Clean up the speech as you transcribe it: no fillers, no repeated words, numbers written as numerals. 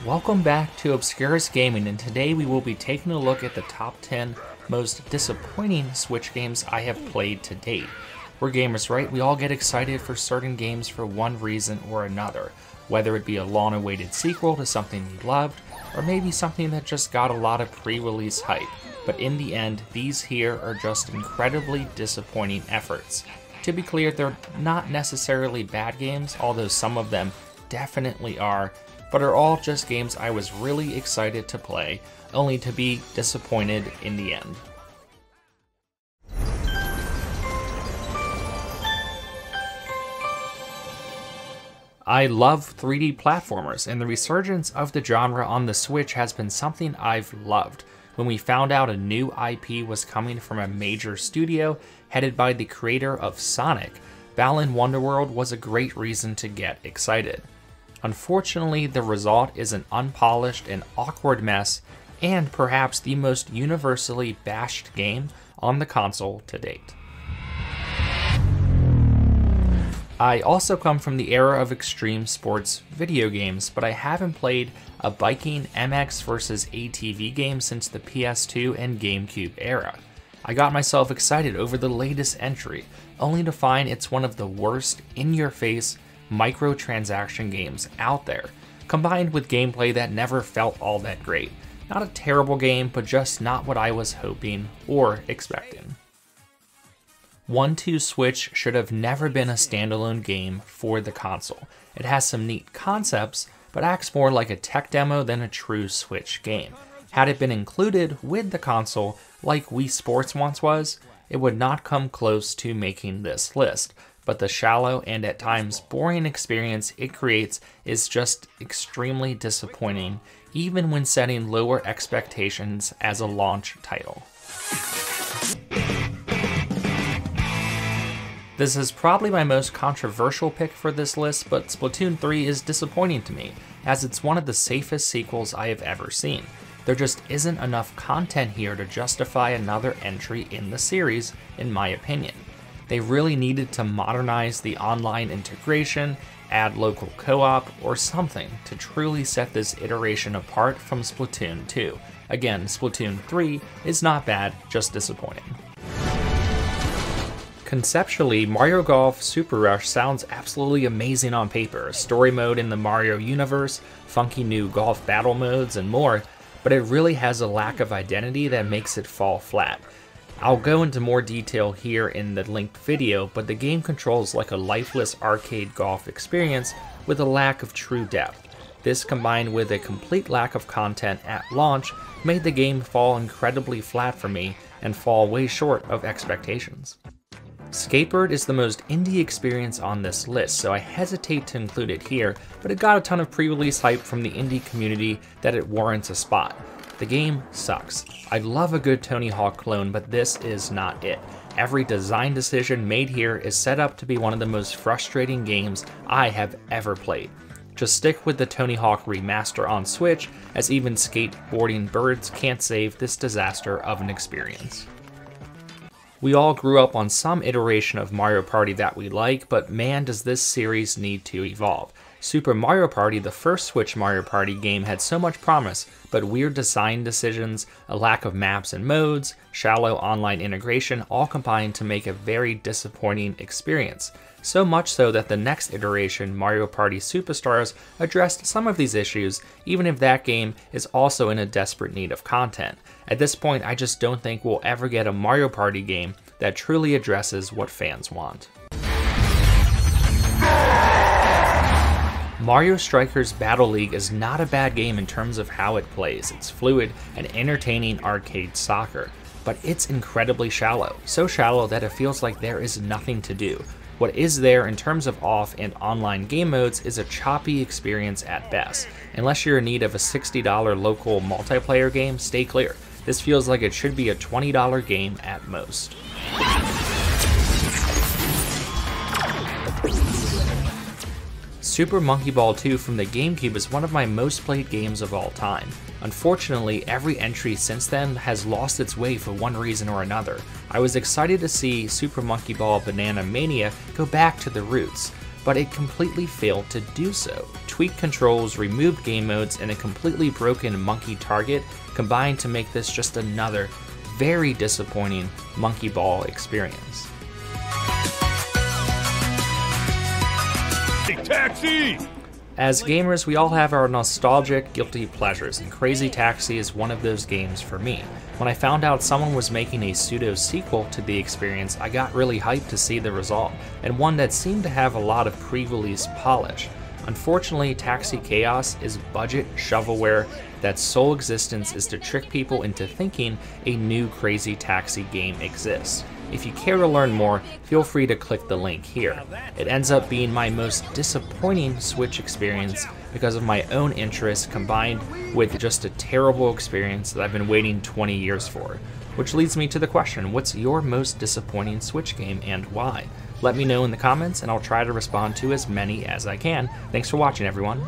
Welcome back to Obscurus Gaming, and today we will be taking a look at the top 10 most disappointing Switch games I have played to date. We're gamers, right? We all get excited for certain games for one reason or another, whether it be a long-awaited sequel to something we loved, or maybe something that just got a lot of pre-release hype. But in the end, these here are just incredibly disappointing efforts. To be clear, they're not necessarily bad games, although some of them definitely are, but are all just games I was really excited to play, only to be disappointed in the end. I love 3D platformers, and the resurgence of the genre on the Switch has been something I've loved. When we found out a new IP was coming from a major studio headed by the creator of Sonic, Balan Wonderworld was a great reason to get excited. Unfortunately, the result is an unpolished and awkward mess, and perhaps the most universally bashed game on the console to date. I also come from the era of extreme sports video games, but I haven't played a biking MX vs ATV game since the PS2 and GameCube era. I got myself excited over the latest entry, only to find it's one of the worst in-your-face microtransaction games out there, combined with gameplay that never felt all that great. Not a terrible game, but just not what I was hoping or expecting. 1-2 Switch should have never been a standalone game for the console. It has some neat concepts, but acts more like a tech demo than a true Switch game. Had it been included with the console, like Wii Sports once was, it would not come close to making this list, but the shallow and at times boring experience it creates is just extremely disappointing, even when setting lower expectations as a launch title. This is probably my most controversial pick for this list, but Splatoon 3 is disappointing to me, as it's one of the safest sequels I have ever seen. There just isn't enough content here to justify another entry in the series, in my opinion. They really needed to modernize the online integration, add local co-op, or something to truly set this iteration apart from Splatoon 2. Again, Splatoon 3 is not bad, just disappointing. Conceptually, Mario Golf Super Rush sounds absolutely amazing on paper, story mode in the Mario universe, funky new golf battle modes, and more, but it really has a lack of identity that makes it fall flat. I'll go into more detail here in the linked video, but the game controls like a lifeless arcade golf experience with a lack of true depth. This, combined with a complete lack of content at launch, made the game fall incredibly flat for me and fall way short of expectations. Skatebird is the most indie experience on this list, so I hesitate to include it here, but it got a ton of pre-release hype from the indie community that it warrants a spot. The game sucks. I love a good Tony Hawk clone, but this is not it. Every design decision made here is set up to be one of the most frustrating games I have ever played. Just stick with the Tony Hawk remaster on Switch, as even skateboarding birds can't save this disaster of an experience. We all grew up on some iteration of Mario Party that we like, but man does this series need to evolve. Super Mario Party, the first Switch Mario Party game, had so much promise, but weird design decisions, a lack of maps and modes, shallow online integration all combined to make a very disappointing experience. So much so that the next iteration, Mario Party Superstars, addressed some of these issues, even if that game is also in a desperate need of content. At this point, I just don't think we'll ever get a Mario Party game that truly addresses what fans want. Mario Strikers Battle League is not a bad game in terms of how it plays. It's fluid and entertaining arcade soccer, but it's incredibly shallow. So shallow that it feels like there is nothing to do. What is there in terms of off and online game modes is a choppy experience at best. Unless you're in need of a $60 local multiplayer game, stay clear. This feels like it should be a $20 game at most. Super Monkey Ball 2 from the GameCube is one of my most played games of all time. Unfortunately, every entry since then has lost its way for one reason or another. I was excited to see Super Monkey Ball Banana Mania go back to the roots, but it completely failed to do so. Tweaked controls, removed game modes, and a completely broken monkey target combined to make this just another very disappointing Monkey Ball experience. Taxi! As gamers, we all have our nostalgic, guilty pleasures, and Crazy Taxi is one of those games for me. When I found out someone was making a pseudo-sequel to the experience, I got really hyped to see the result, and one that seemed to have a lot of pre-release polish. Unfortunately, Taxi Chaos is budget shovelware that sole existence is to trick people into thinking a new Crazy Taxi game exists. If you care to learn more, feel free to click the link here. It ends up being my most disappointing Switch experience because of my own interests combined with just a terrible experience that I've been waiting 20 years for. Which leads me to the question, what's your most disappointing Switch game and why? Let me know in the comments and I'll try to respond to as many as I can. Thanks for watching, everyone.